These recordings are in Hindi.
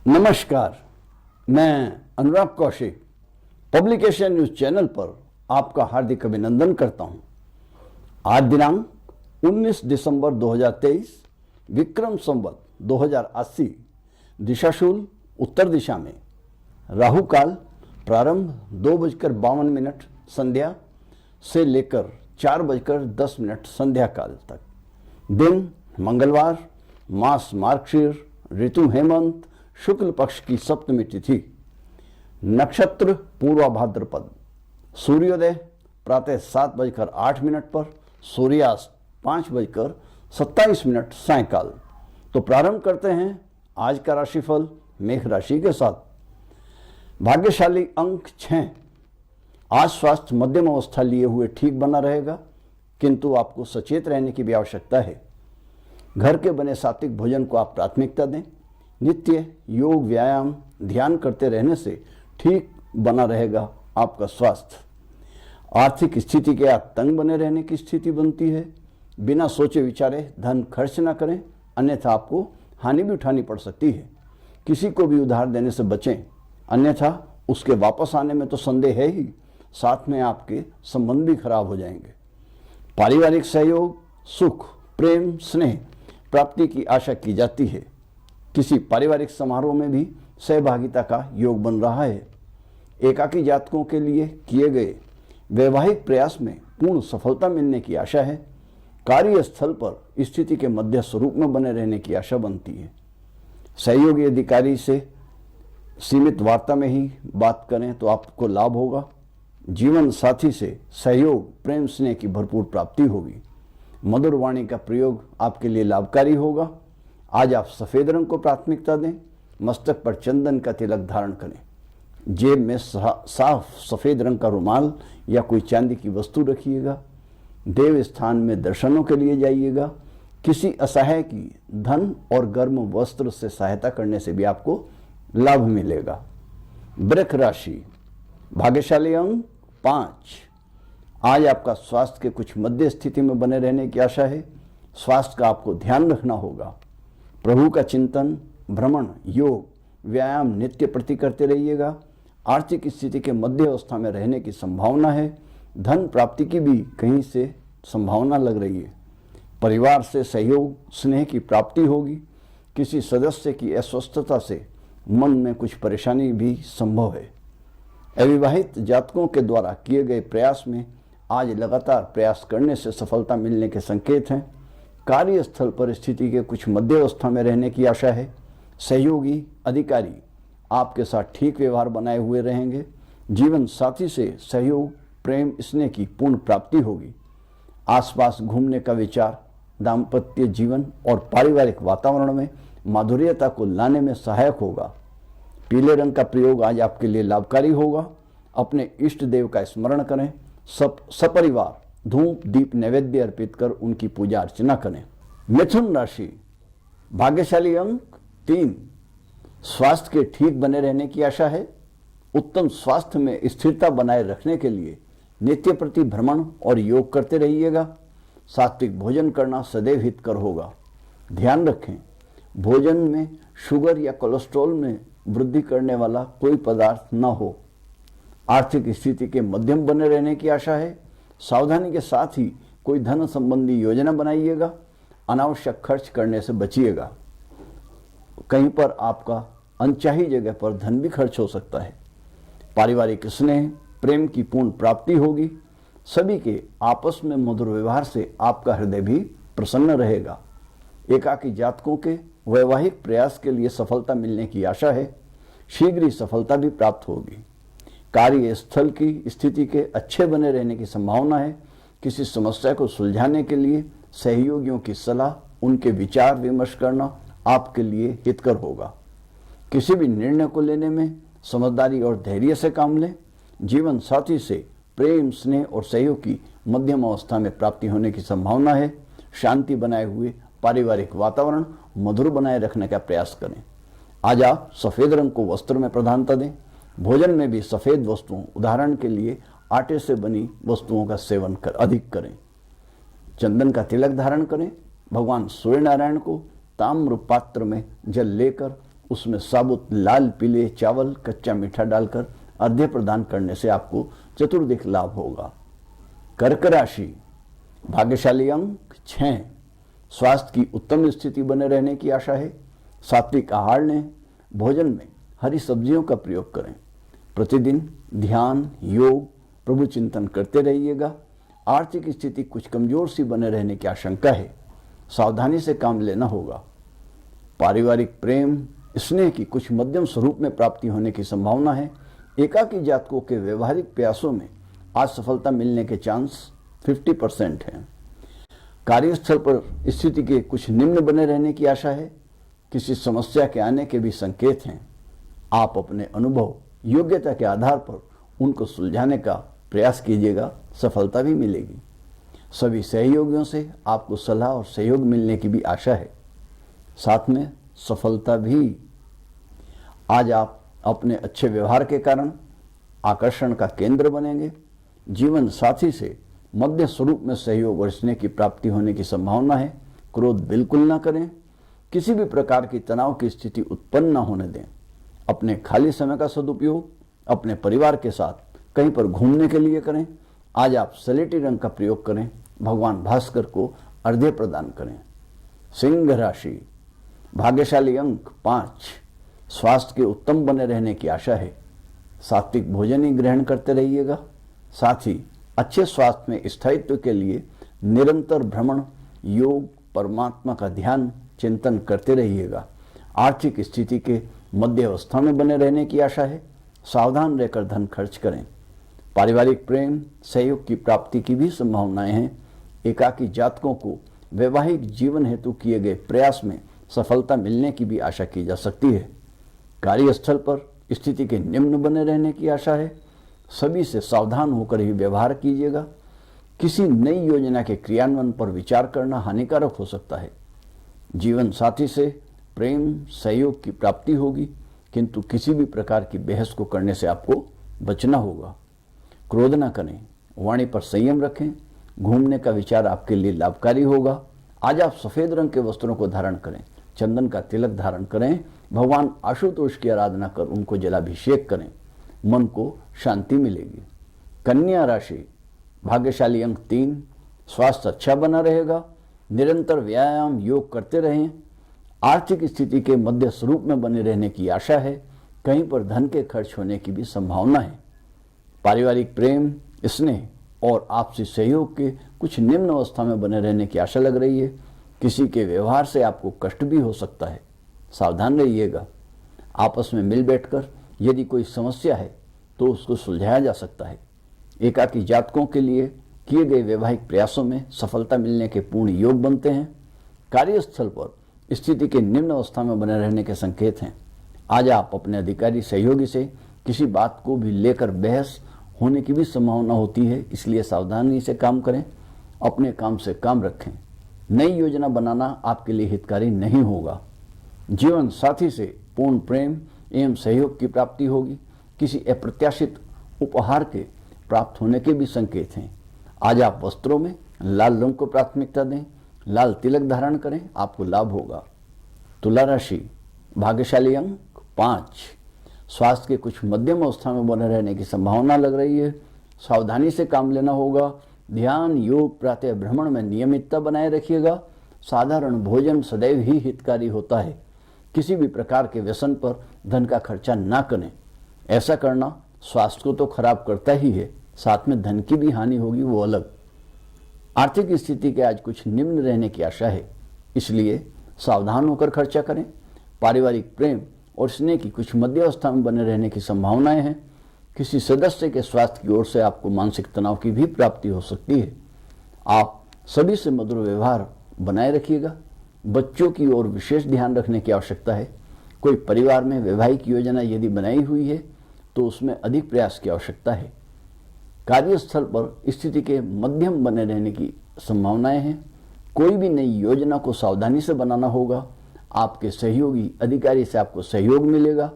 नमस्कार, मैं अनुराग कौशिक पब्लिकेशन न्यूज चैनल पर आपका हार्दिक अभिनंदन करता हूं। आज दिनांक 19 दिसंबर 2023 विक्रम संवत 2080 दिशाशूल उत्तर दिशा में राहु काल प्रारंभ 2:52 संध्या से लेकर 4:10 संध्या काल तक। दिन मंगलवार, मास मार्गशीर, ऋतु हेमंत, शुक्ल पक्ष की सप्तमी तिथि, नक्षत्र पूर्वा भाद्रपद, सूर्योदय प्रातः 7:08 पर, सूर्यास्त 5:27 सायंकाल। तो प्रारंभ करते हैं आज का राशिफल मेष राशि के साथ। भाग्यशाली अंक 6। आज स्वास्थ्य मध्यम अवस्था लिए हुए ठीक बना रहेगा, किंतु आपको सचेत रहने की भी आवश्यकता है। घर के बने सात्विक भोजन को आप प्राथमिकता दें। नित्य योग व्यायाम ध्यान करते रहने से ठीक बना रहेगा आपका स्वास्थ्य। आर्थिक स्थिति के आप तंग बने रहने की स्थिति बनती है। बिना सोचे विचारे धन खर्च ना करें, अन्यथा आपको हानि भी उठानी पड़ सकती है। किसी को भी उधार देने से बचें, अन्यथा उसके वापस आने में तो संदेह है ही, साथ में आपके संबंध भी खराब हो जाएंगे। पारिवारिक सहयोग, सुख, प्रेम, स्नेह प्राप्ति की आशा की जाती है। किसी पारिवारिक समारोह में भी सहभागिता का योग बन रहा है। एकाकी जातकों के लिए किए गए वैवाहिक प्रयास में पूर्ण सफलता मिलने की आशा है। कार्यस्थल पर स्थिति के मध्य स्वरूप में बने रहने की आशा बनती है। सहयोगी अधिकारी से सीमित वार्ता में ही बात करें तो आपको लाभ होगा। जीवन साथी से सहयोग, प्रेम, स्नेह की भरपूर प्राप्ति होगी। मधुर वाणी का प्रयोग आपके लिए लाभकारी होगा। आज आप सफेद रंग को प्राथमिकता दें। मस्तक पर चंदन का तिलक धारण करें। जेब में साफ सफेद रंग का रुमाल या कोई चांदी की वस्तु रखिएगा। देव स्थान में दर्शनों के लिए जाइएगा। किसी असहाय की धन और गर्म वस्त्र से सहायता करने से भी आपको लाभ मिलेगा। वृष राशि, भाग्यशाली अंक 5। आज आपका स्वास्थ्य के कुछ मध्य स्थिति में बने रहने की आशा है। स्वास्थ्य का आपको ध्यान रखना होगा। प्रभु का चिंतन, भ्रमण, योग, व्यायाम नित्य प्रति करते रहिएगा। आर्थिक स्थिति के मध्य अवस्था में रहने की संभावना है। धन प्राप्ति की भी कहीं से संभावना लग रही है। परिवार से सहयोग, स्नेह की प्राप्ति होगी। किसी सदस्य की अस्वस्थता से मन में कुछ परेशानी भी संभव है। अविवाहित जातकों के द्वारा किए गए प्रयास में आज लगातार प्रयास करने से सफलता मिलने के संकेत हैं। कार्यस्थल पर स्थिति के कुछ मध्य अवस्था में रहने की आशा है। सहयोगी अधिकारी आपके साथ ठीक व्यवहार बनाए हुए रहेंगे। जीवन साथी से सहयोग, प्रेम, स्नेह की पूर्ण प्राप्ति होगी। आसपास घूमने का विचार दाम्पत्य जीवन और पारिवारिक वातावरण में माधुर्यता को लाने में सहायक होगा। पीले रंग का प्रयोग आज आपके लिए लाभकारी होगा। अपने इष्ट देव का स्मरण करें। सपरिवार धूप दीप नैवेद्य अर्पित कर उनकी पूजा अर्चना करें। मिथुन राशि, भाग्यशाली अंक 3। स्वास्थ्य के ठीक बने रहने की आशा है। उत्तम स्वास्थ्य में स्थिरता बनाए रखने के लिए नित्य प्रति भ्रमण और योग करते रहिएगा। सात्विक भोजन करना सदैव हितकर होगा। ध्यान रखें, भोजन में शुगर या कोलेस्ट्रॉल में वृद्धि करने वाला कोई पदार्थ न हो। आर्थिक स्थिति के मध्यम बने रहने की आशा है। सावधानी के साथ ही कोई धन संबंधी योजना बनाइएगा। अनावश्यक खर्च करने से बचिएगा। कहीं पर आपका अनचाही जगह पर धन भी खर्च हो सकता है। पारिवारिक स्नेह, प्रेम की पूर्ण प्राप्ति होगी। सभी के आपस में मधुर व्यवहार से आपका हृदय भी प्रसन्न रहेगा। एकाकी जातकों के वैवाहिक प्रयास के लिए सफलता मिलने की आशा है। शीघ्र ही सफलता भी प्राप्त होगी। कार्यस्थल की स्थिति के अच्छे बने रहने की संभावना है। किसी समस्या को सुलझाने के लिए सहयोगियों की सलाह, उनके विचार विमर्श करना आपके लिए हितकर होगा। किसी भी निर्णय को लेने में समझदारी और धैर्य से काम लें। जीवन साथी से प्रेम, स्नेह और सहयोग की मध्यम अवस्था में प्राप्ति होने की संभावना है। शांति बनाए हुए पारिवारिक वातावरण मधुर बनाए रखने का प्रयास करें। आज आप सफेद रंग को वस्त्र में प्रधानता दें। भोजन में भी सफेद वस्तुओं, उदाहरण के लिए आटे से बनी वस्तुओं का सेवन अधिक करें। चंदन का तिलक धारण करें। भगवान सूर्य नारायण को ताम्र पात्र में जल लेकर उसमें साबुत लाल पीले चावल कच्चा मीठा डालकर अर्घ्य प्रदान करने से आपको चतुर्दिक लाभ होगा। कर्क राशि, भाग्यशाली अंक 6, स्वास्थ्य की उत्तम स्थिति बने रहने की आशा है। सात्विक आहार लें, भोजन में हरी सब्जियों का प्रयोग करें। प्रतिदिन ध्यान, योग, प्रभु चिंतन करते रहिएगा। आर्थिक स्थिति कुछ कमजोर सी बने रहने की आशंका है, सावधानी से काम लेना होगा। पारिवारिक प्रेम, स्नेह की कुछ मध्यम स्वरूप में प्राप्ति होने की संभावना है। एकाकी जातकों के व्यवहारिक प्रयासों में आज सफलता मिलने के चांस 50% हैं। कार्यस्थल पर स्थिति के कुछ निम्न बने रहने की आशा है। किसी समस्या के आने के भी संकेत हैं। आप अपने अनुभव, योग्यता के आधार पर उनको सुलझाने का प्रयास कीजिएगा, सफलता भी मिलेगी। सभी सहयोगियों से आपको सलाह और सहयोग मिलने की भी आशा है, साथ में सफलता भी। आज आप अपने अच्छे व्यवहार के कारण आकर्षण का केंद्र बनेंगे। जीवन साथी से मध्य स्वरूप में सहयोग और स्नेह की प्राप्ति होने की संभावना है। क्रोध बिल्कुल ना करें। किसी भी प्रकार की तनाव की स्थिति उत्पन्न न होने दें। अपने खाली समय का सदुपयोग अपने परिवार के साथ कहीं पर घूमने के लिए करें। आज आप स्लेटी रंग का प्रयोग करें। भगवान भास्कर को अर्घ्य प्रदान करें। सिंह राशि, भाग्यशाली अंक 5, स्वास्थ्य के उत्तम बने रहने की आशा है। सात्विक भोजन ही ग्रहण करते रहिएगा। साथ ही अच्छे स्वास्थ्य में स्थायित्व के लिए निरंतर भ्रमण, योग, परमात्मा का ध्यान, चिंतन करते रहिएगा। आर्थिक स्थिति के मध्य अवस्था में बने रहने की आशा है। सावधान रहकर धन खर्च करें। पारिवारिक प्रेम, सहयोग की प्राप्ति की भी संभावनाएं हैं। एकाकी जातकों को वैवाहिक जीवन हेतु किए गए प्रयास में सफलता मिलने की भी आशा की जा सकती है। कार्यस्थल पर स्थिति के निम्न बने रहने की आशा है। सभी से सावधान होकर ही व्यवहार कीजिएगा। किसी नई योजना के क्रियान्वयन पर विचार करना हानिकारक हो सकता है। जीवन साथी से प्रेम, सहयोग की प्राप्ति होगी, किंतु किसी भी प्रकार की बहस को करने से आपको बचना होगा। क्रोध न करें, वाणी पर संयम रखें। घूमने का विचार आपके लिए लाभकारी होगा। आज आप सफेद रंग के वस्त्रों को धारण करें, चंदन का तिलक धारण करें। भगवान आशुतोष की आराधना कर उनको जलाभिषेक करें। मन को शांति मिलेगी। कन्या राशि, भाग्यशाली अंक 3, स्वास्थ्य अच्छा बना रहेगा। निरंतर व्यायाम, योग करते रहें। आर्थिक स्थिति के मध्य स्वरूप में बने रहने की आशा है। कहीं पर धन के खर्च होने की भी संभावना है। पारिवारिक प्रेम, स्नेह और आपसी सहयोग के कुछ निम्न अवस्था में बने रहने की आशा लग रही है। किसी के व्यवहार से आपको कष्ट भी हो सकता है, सावधान रहिएगा। आपस में मिल बैठकर यदि कोई समस्या है तो उसको सुलझाया जा सकता है। एकाकी जातकों के लिए किए गए वैवाहिक प्रयासों में सफलता मिलने के पूर्ण योग बनते हैं। कार्यस्थल पर स्थिति के निम्न अवस्था में बने रहने के संकेत हैं। आज आप अपने अधिकारी सहयोगी से किसी बात को भी लेकर बहस होने की भी संभावना होती है, इसलिए सावधानी से काम करें। अपने काम से काम रखें। नई योजना बनाना आपके लिए हितकारी नहीं होगा। जीवन साथी से पूर्ण प्रेम एवं सहयोग की प्राप्ति होगी। किसी अप्रत्याशित उपहार के प्राप्त होने के भी संकेत हैं। आज आप वस्त्रों में लाल रंग को प्राथमिकता दें। लाल तिलक धारण करें, आपको लाभ होगा। तुला राशि, भाग्यशाली अंक 5, स्वास्थ्य के कुछ मध्यम अवस्था में बने रहने की संभावना लग रही है। सावधानी से काम लेना होगा। ध्यान, योग, प्रातः भ्रमण में नियमितता बनाए रखिएगा। साधारण भोजन सदैव ही हितकारी होता है। किसी भी प्रकार के व्यसन पर धन का खर्चा ना करें। ऐसा करना स्वास्थ्य को तो खराब करता ही है, साथ में धन की भी हानि होगी, वो अलग। आर्थिक स्थिति के आज कुछ निम्न रहने की आशा है, इसलिए सावधान होकर खर्चा करें। पारिवारिक प्रेम और स्नेह की कुछ मध्य अवस्था में बने रहने की संभावनाएं हैं। किसी सदस्य के स्वास्थ्य की ओर से आपको मानसिक तनाव की भी प्राप्ति हो सकती है। आप सभी से मधुर व्यवहार बनाए रखिएगा। बच्चों की ओर विशेष ध्यान रखने की आवश्यकता है। कोई परिवार में वैवाहिक योजना यदि बनाई हुई है तो उसमें अधिक प्रयास की आवश्यकता है। कार्यस्थल पर स्थिति के मध्यम बने रहने की संभावनाएं हैं। कोई भी नई योजना को सावधानी से बनाना होगा। आपके सहयोगी अधिकारी से आपको सहयोग मिलेगा।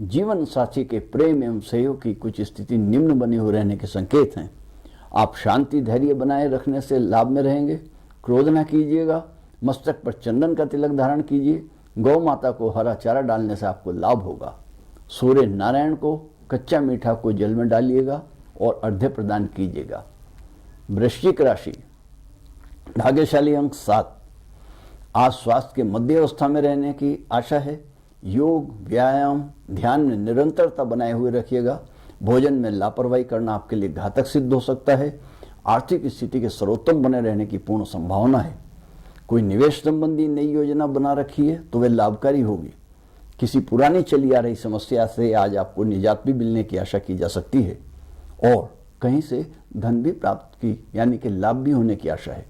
जीवन साथी के प्रेम एवं सहयोग की कुछ स्थिति निम्न बने हुए रहने के संकेत हैं। आप शांति धैर्य बनाए रखने से लाभ में रहेंगे। क्रोध न कीजिएगा। मस्तक पर चंदन का तिलक धारण कीजिए। गौ माता को हरा चारा डालने से आपको लाभ होगा। सूर्य नारायण को कच्चा मीठा को जल में डालिएगा और अर्घ्य प्रदान कीजिएगा। वृश्चिक राशि, भाग्यशाली अंक 7। आज स्वास्थ्य के मध्य अवस्था में रहने की आशा है। योग, व्यायाम, ध्यान में निरंतरता बनाए हुए रखिएगा। भोजन में लापरवाही करना आपके लिए घातक सिद्ध हो सकता है। आर्थिक स्थिति के सर्वोत्तम बने रहने की पूर्ण संभावना है। कोई निवेश संबंधी नई योजना बना रखी है तो वह लाभकारी होगी। किसी पुरानी चली आ रही समस्या से आज आपको निजात भी मिलने की आशा की जा सकती है और कहीं से धन भी प्राप्त की यानी कि लाभ भी होने की आशा है।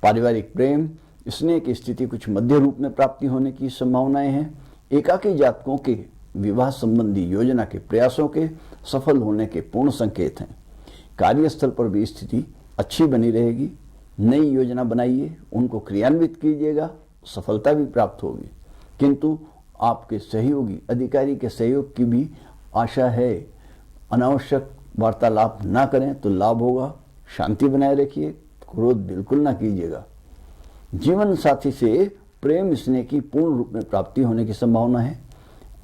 पारिवारिक प्रेम, स्नेह की स्थिति कुछ मध्य रूप में प्राप्ति होने की संभावनाएं हैं। एकाकी जातकों के विवाह संबंधी योजना के प्रयासों के सफल होने के पूर्ण संकेत हैं। कार्यस्थल पर भी स्थिति अच्छी बनी रहेगी। नई योजना बनाइए, उनको क्रियान्वित कीजिएगा, सफलता भी प्राप्त होगी। किंतु आपके सहयोगी अधिकारी के सहयोग की भी आशा है। अनावश्यक वार्तालाप ना करें तो लाभ होगा। शांति बनाए रखिए, क्रोध बिल्कुल ना कीजिएगा। जीवन साथी से प्रेम स्नेह की पूर्ण रूप में प्राप्ति होने की संभावना है।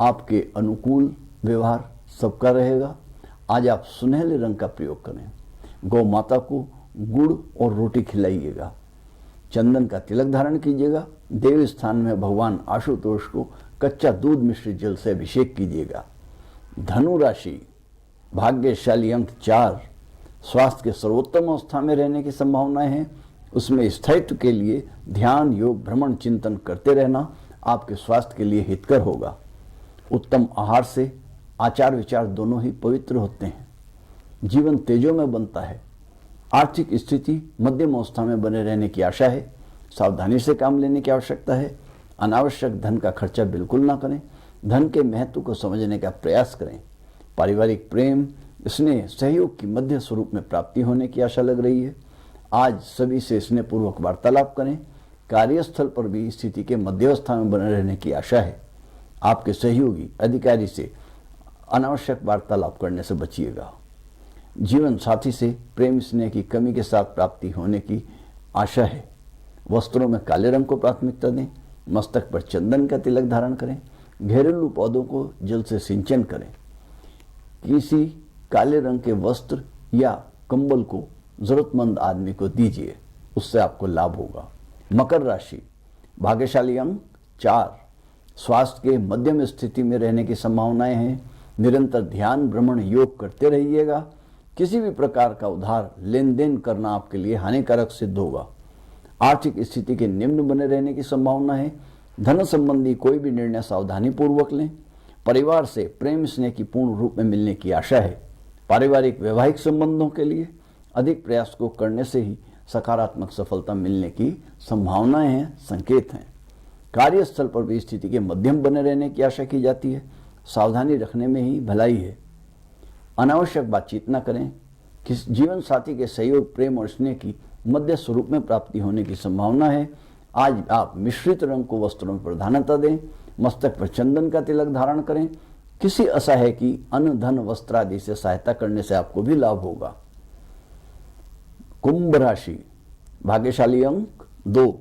आपके अनुकूल व्यवहार सबका रहेगा। आज आप सुनहले रंग का प्रयोग करें। गौ माता को गुड़ और रोटी खिलाइएगा। चंदन का तिलक धारण कीजिएगा। देव स्थान में भगवान आशुतोष को कच्चा दूध मिश्रित जल से अभिषेक कीजिएगा। धनु राशि, भाग्यशाली अंक 4। स्वास्थ्य के सर्वोत्तम अवस्था में रहने की संभावनाएं हैं। उसमें स्थायित्व के लिए ध्यान, योग, भ्रमण, चिंतन करते रहना आपके स्वास्थ्य के लिए हितकर होगा। उत्तम आहार से आचार विचार दोनों ही पवित्र होते हैं। जीवन तेजों में बनता है। आर्थिक स्थिति मध्यम अवस्था में बने रहने की आशा है। सावधानी से काम लेने की आवश्यकता है। अनावश्यक धन का खर्चा बिल्कुल ना करें। धन के महत्व को समझने का प्रयास करें। पारिवारिक प्रेम, स्नेह, सहयोग की मध्य स्वरूप में प्राप्ति होने की आशा लग रही है। आज सभी से स्नेहपूर्वक वार्तालाप करें। कार्यस्थल पर भी स्थिति के मध्यावस्था में बने रहने की आशा है। आपके सहयोगी अधिकारी से अनावश्यक वार्तालाप करने से बचिएगा। जीवन साथी से प्रेम स्नेह की कमी के साथ प्राप्ति होने की आशा है। वस्त्रों में काले रंग को प्राथमिकता दें। मस्तक पर चंदन का तिलक धारण करें। घरेलू पौधों को जल से सिंचन करें। किसी काले रंग के वस्त्र या कंबल को जरूरतमंद आदमी को दीजिए, उससे आपको लाभ होगा। मकर राशि, भाग्यशाली अंक 4। स्वास्थ्य के मध्यम स्थिति में रहने की संभावनाएं हैं। निरंतर ध्यान, भ्रमण, योग करते रहिएगा। किसी भी प्रकार का उधार लेन देन करना आपके लिए हानिकारक सिद्ध होगा। आर्थिक स्थिति के निम्न बने रहने की संभावना है। धन संबंधी कोई भी निर्णय सावधानी पूर्वक लें। परिवार से प्रेम स्नेह की पूर्ण रूप में मिलने की आशा है। पारिवारिक वैवाहिक संबंधों के लिए अधिक प्रयास को करने से ही सकारात्मक सफलता मिलने की संभावनाएं हैं, संकेत हैं। कार्यस्थल पर भी स्थिति के मध्यम बने रहने की आशा की जाती है। सावधानी रखने में ही भलाई है। अनावश्यक बातचीत न करें। किस जीवन साथी के सहयोग, प्रेम और स्नेह की मध्य स्वरूप में प्राप्ति होने की संभावना है। आज आप मिश्रित रंग को वस्त्रों में प्रधानता दें। मस्तक पर चंदन का तिलक धारण करें। किसी असहाय की अन्न, धन, वस्त्र आदि से सहायता करने से आपको भी लाभ होगा। कुंभ राशि, भाग्यशाली अंक 2।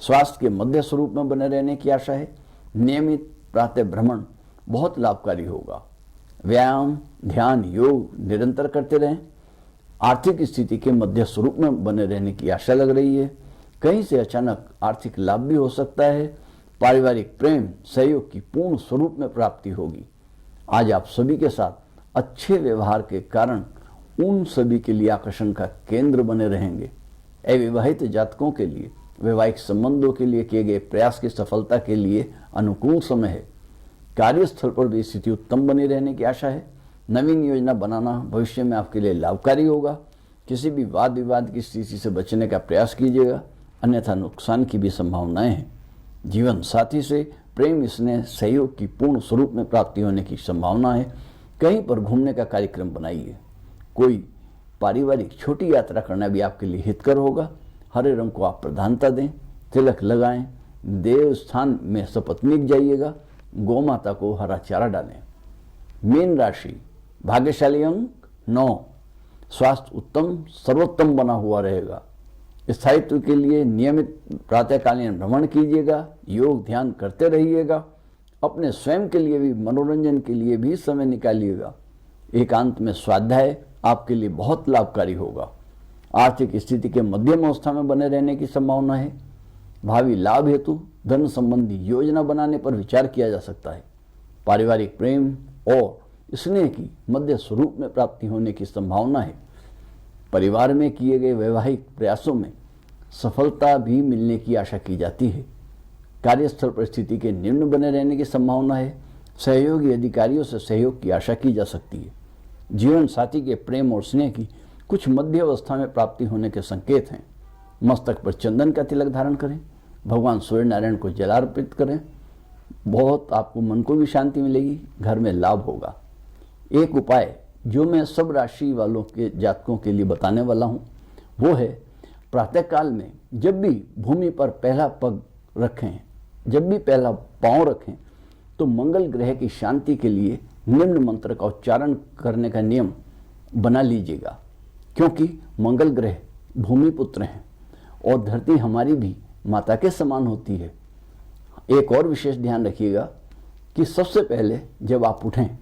स्वास्थ्य के मध्य स्वरूप में बने रहने की आशा है। नियमित प्रातः भ्रमण बहुत लाभकारी होगा। व्यायाम, ध्यान, योग निरंतर करते रहें। आर्थिक स्थिति के मध्य स्वरूप में बने रहने की आशा लग रही है। कहीं से अचानक आर्थिक लाभ भी हो सकता है। पारिवारिक प्रेम, सहयोग की पूर्ण स्वरूप में प्राप्ति होगी। आज आप सभी के साथ अच्छे व्यवहार के कारण उन सभी के लिए आकर्षण का केंद्र बने रहेंगे। अविवाहित जातकों के लिए वैवाहिक संबंधों के लिए किए गए प्रयास की सफलता के लिए अनुकूल समय है। कार्यस्थल पर भी स्थिति उत्तम बनी रहने की आशा है। नवीन योजना बनाना भविष्य में आपके लिए लाभकारी होगा। किसी भी वाद विवाद की स्थिति से बचने का प्रयास कीजिएगा, अन्यथा नुकसान की भी संभावनाएं हैं। जीवन साथी से प्रेम, स्नेह, सहयोग की पूर्ण स्वरूप में प्राप्ति होने की संभावना है। कहीं पर घूमने का कार्यक्रम बनाइए। कोई पारिवारिक छोटी यात्रा करना भी आपके लिए हितकर होगा। हरे रंग को आप प्रधानता दें। तिलक लगाएं। देव स्थान में सपत्नीक जाइएगा। गौ माता को हरा चारा डालें। मीन राशि, भाग्यशाली अंक 9। स्वास्थ्य उत्तम सर्वोत्तम बना हुआ रहेगा। स्थायित्व के लिए नियमित प्रातःकालीन भ्रमण कीजिएगा, योग ध्यान करते रहिएगा, अपने स्वयं के लिए भी, मनोरंजन के लिए भी समय निकालिएगा। एकांत में स्वाध्याय आपके लिए बहुत लाभकारी होगा। आर्थिक स्थिति के मध्यम अवस्था में बने रहने की संभावना है। भावी लाभ हेतु धन संबंधी योजना बनाने पर विचार किया जा सकता है। पारिवारिक प्रेम और स्नेह की मध्य स्वरूप में प्राप्ति होने की संभावना है। परिवार में किए गए वैवाहिक प्रयासों में सफलता भी मिलने की आशा की जाती है। कार्यस्थल परिस्थिति के निम्न बने रहने की संभावना है। सहयोगी अधिकारियों से सहयोग की आशा की जा सकती है। जीवन साथी के प्रेम और स्नेह की कुछ मध्य अवस्था में प्राप्ति होने के संकेत हैं। मस्तक पर चंदन का तिलक धारण करें, भगवान सूर्य नारायण को जल अर्पित करें, बहुत आपको मन को भी शांति मिलेगी, घर में लाभ होगा। एक उपाय जो मैं सब राशि वालों के जातकों के लिए बताने वाला हूँ वो है, प्रातःकाल में जब भी भूमि पर पहला पग रखें, जब भी पहला पांव रखें, तो मंगल ग्रह की शांति के लिए निम्न मंत्र का उच्चारण करने का नियम बना लीजिएगा। क्योंकि मंगल ग्रह भूमि पुत्र हैं और धरती हमारी भी माता के समान होती है। एक और विशेष ध्यान रखिएगा कि सबसे पहले जब आप उठें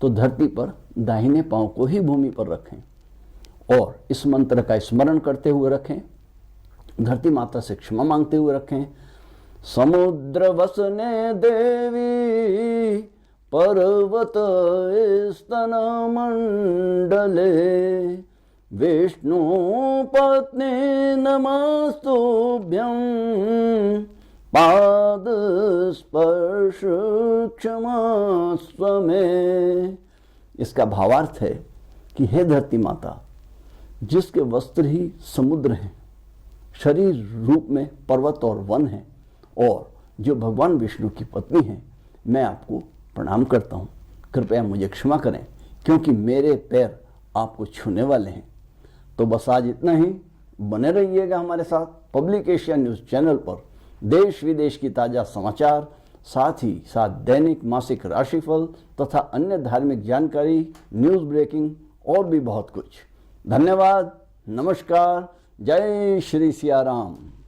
तो धरती पर दाहिने पांव को ही भूमि पर रखें और इस मंत्र का स्मरण करते हुए रखें। धरती माता से क्षमा मांगते हुए रखें। समुद्र वसने देवी पर्वत स्तन मंडले विष्णु पत्नी नमस्तुभ्यं पाद स्पर्श क्षमास्व में। इसका भावार्थ है कि हे धरती माता, जिसके वस्त्र ही समुद्र हैं, शरीर रूप में पर्वत और वन हैं, और जो भगवान विष्णु की पत्नी हैं, मैं आपको प्रणाम करता हूँ। कृपया मुझे क्षमा करें क्योंकि मेरे पैर आपको छूने वाले हैं। तो बस आज इतना ही। बने रहिएगा हमारे साथ पब्लिक एशिया न्यूज़ चैनल पर देश विदेश की ताज़ा समाचार, साथ ही साथ दैनिक मासिक राशिफल तथा अन्य धार्मिक जानकारी, न्यूज़ ब्रेकिंग और भी बहुत कुछ। धन्यवाद। नमस्कार। जय श्री सिया राम।